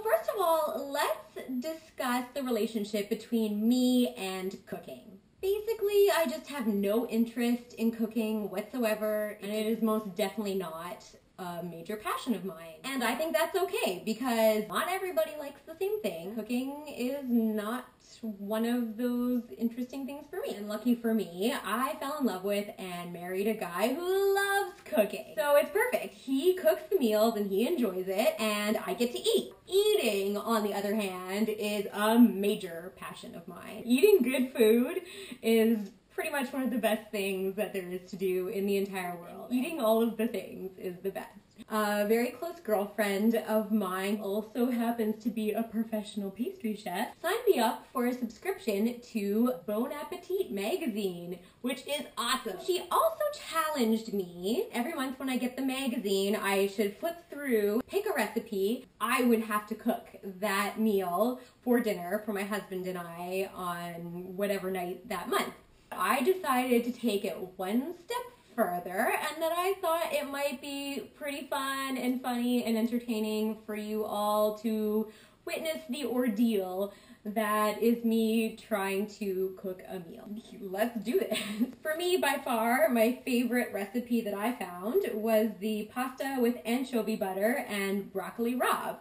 So first of all, let's discuss the relationship between me and cooking. Basically, I just have no interest in cooking whatsoever, and it is most definitely not a major passion of mine. And I think that's okay, because not everybody likes the same thing. Cooking is not one of those interesting things for me. And lucky for me, I fell in love with and married a guy who loves cooking. So it's perfect. He cooks the meals and he enjoys it, and I get to eat. Eating, on the other hand, is a major passion of mine. Eating good food is pretty much one of the best things that there is to do in the entire world. Eating all of the things is the best. A very close girlfriend of mine also happens to be a professional pastry chef. Signed me up for a subscription to Bon Appétit Magazine, which is awesome. She also challenged me. Every month when I get the magazine, I should flip through, pick a recipe. I would have to cook that meal for dinner for my husband and I on whatever night that month. I decided to take it one step further, and that I thought it might be pretty fun and funny and entertaining for you all to witness the ordeal that is me trying to cook a meal. Let's do this. For me, by far, my favorite recipe that I found was the pasta with anchovy butter and broccoli rabe.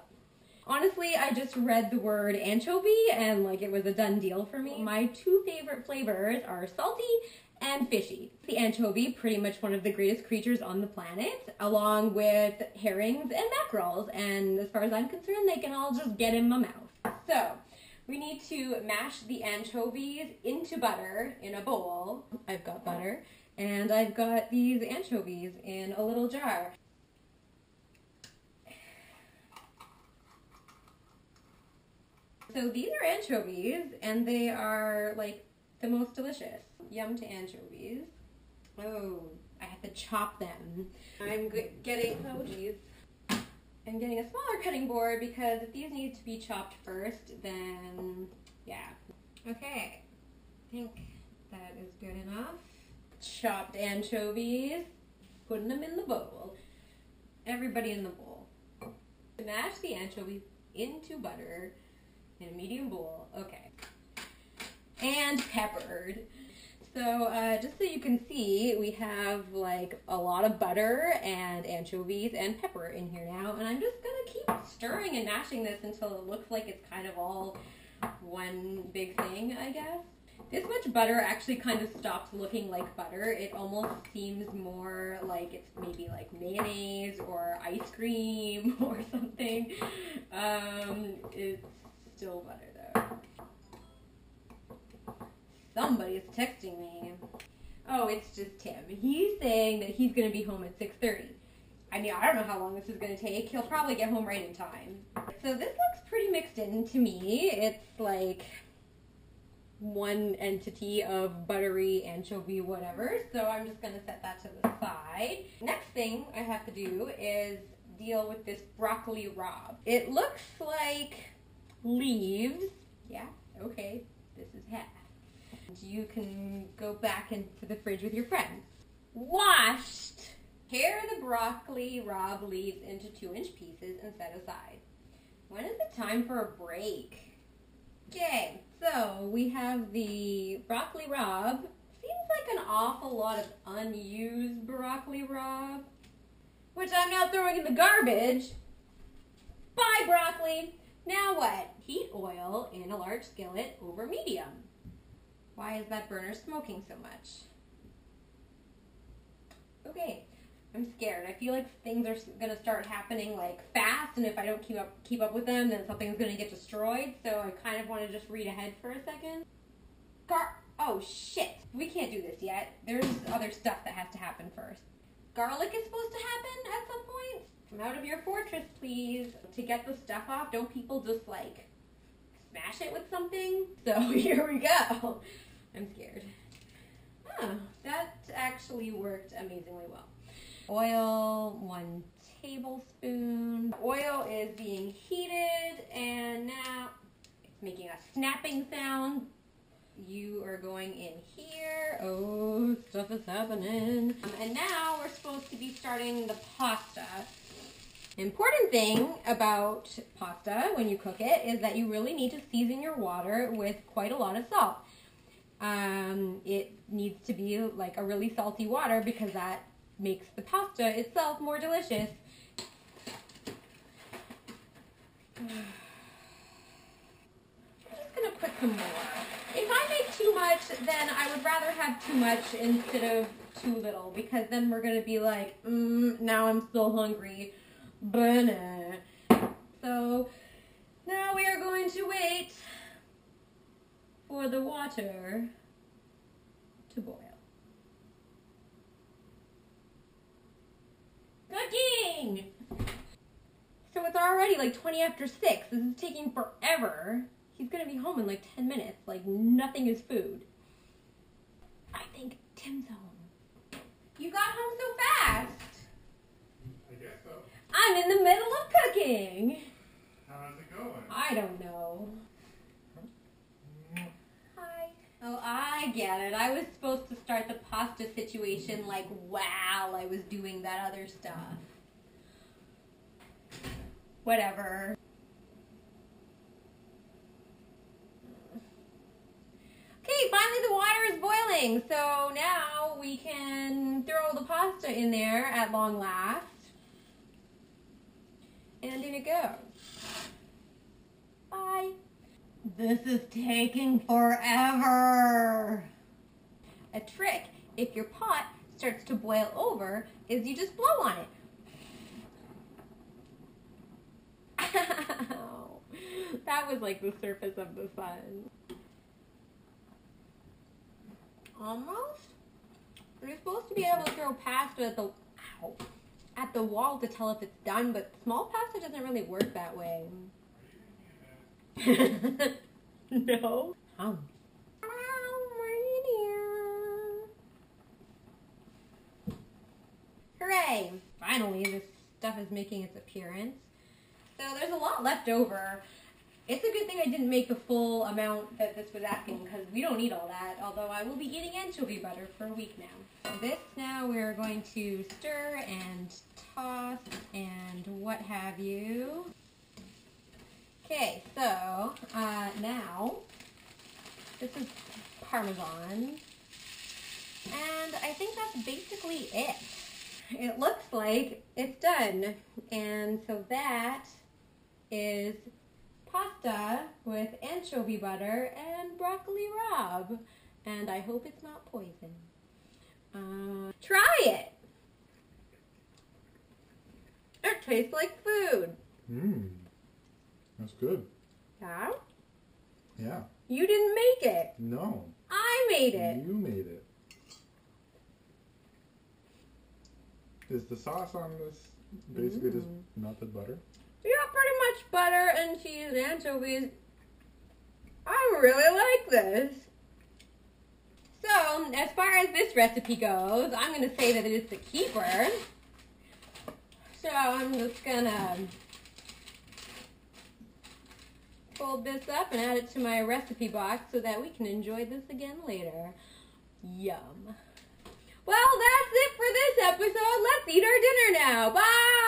Honestly, I just read the word anchovy and like it was a done deal for me. My two favorite flavors are salty and fishy. The anchovy, pretty much one of the greatest creatures on the planet, along with herrings and mackerels. And as far as I'm concerned, they can all just get in my mouth. So we need to mash the anchovies into butter in a bowl. I've got butter, and I've got these anchovies in a little jar. So these are anchovies, and they are like the most delicious. Yum to anchovies. Oh, I have to chop them. I'm getting a smaller cutting board because if these need to be chopped first, then yeah. Okay, I think that is good enough. Chopped anchovies, putting them in the bowl. Everybody in the bowl. Mash the anchovies into butter in a medium bowl. Okay. And peppered. So just so you can see, we have like a lot of butter and anchovies and pepper in here now, and I'm just gonna keep stirring and mashing this until it looks like it's kind of all one big thing, I guess. This much butter actually kind of stops looking like butter. It almost seems more like it's maybe like mayonnaise or ice cream or something. It's still butter though. Somebody's texting me. Oh, it's just Tim. He's saying that he's going to be home at 6:30. I mean, I don't know how long this is going to take. He'll probably get home right in time. So this looks pretty mixed in to me. It's like one entity of buttery anchovy whatever. So I'm just going to set that to the side. Next thing I have to do is deal with this broccoli rabe. It looks like leaves. Yeah, okay. This is half. You can go back into the fridge with your friends. Washed. Tear the broccoli rabe leaves into 2-inch pieces and set aside. When is it time for a break? Okay, so we have the broccoli rabe. Seems like an awful lot of unused broccoli rabe, which I'm now throwing in the garbage. Bye, broccoli. Now what? Heat oil in a large skillet over medium. Why is that burner smoking so much? Okay, I'm scared. I feel like things are gonna start happening like fast, and if I don't keep up with them, then something's gonna get destroyed. So I kind of want to just read ahead for a second. Oh shit! We can't do this yet. There's other stuff that has to happen first. Garlic is supposed to happen at some point. Come out of your fortress, please. To get the stuff off, don't people just like smash it with something? So here we go. I'm scared. Oh, that actually worked amazingly well. Oil, 1 tablespoon. Oil is being heated, and now it's making a snapping sound. You are going in here. Oh, stuff is happening. And now we're supposed to be starting the pasta. Important thing about pasta when you cook it is that you really need to season your water with quite a lot of salt. It needs to be like a really salty water because that makes the pasta itself more delicious. I'm just gonna put some more. If I make too much, then I would rather have too much instead of too little, because then we're gonna be like, now I'm still hungry. Banana. So now we are going to wait for the water to boil. Cooking! So it's already like 20 after 6. This is taking forever. He's gonna be home in like 10 minutes. Like nothing is food. I think Tim's home. You got home so fast. I guess so. I'm in the middle of cooking. How's it going? I don't know. Hi. Oh, I get it. I was supposed to start the pasta situation like while I was doing that other stuff. Whatever. Okay, finally the water is boiling. So now we can throw the pasta in there at long last. And in it goes. Bye. This is taking forever. A trick, if your pot starts to boil over, is you just blow on it. Ow. That was like the surface of the sun. Almost? You're supposed to be able to throw pasta at the wall to tell if it's done, but small pasta doesn't really work that way. No. Hooray! Finally, this stuff is making its appearance. So there's a lot left over. It's a good thing I didn't make the full amount that this was asking, because we don't eat all that, although I will be eating anchovy butter for a week now. So this now we're going to stir and toss and what have you. Okay, so now this is Parmesan, and I think that's basically it. It looks like it's done, and so that is pasta with anchovy butter and broccoli rabe, and I hope it's not poison. Try it! It tastes like food. That's good. Yeah? Yeah. You didn't make it. No. I made it. You made it. Is the sauce on this basically just melted butter? Yeah, pretty much butter and cheese and anchovies. I really like this. So, as far as this recipe goes, I'm going to say that it is the keeper. So, I'm just going to fold this up and add it to my recipe box so that we can enjoy this again later. Yum. Well, that's it for this episode. Let's eat our dinner now. Bye!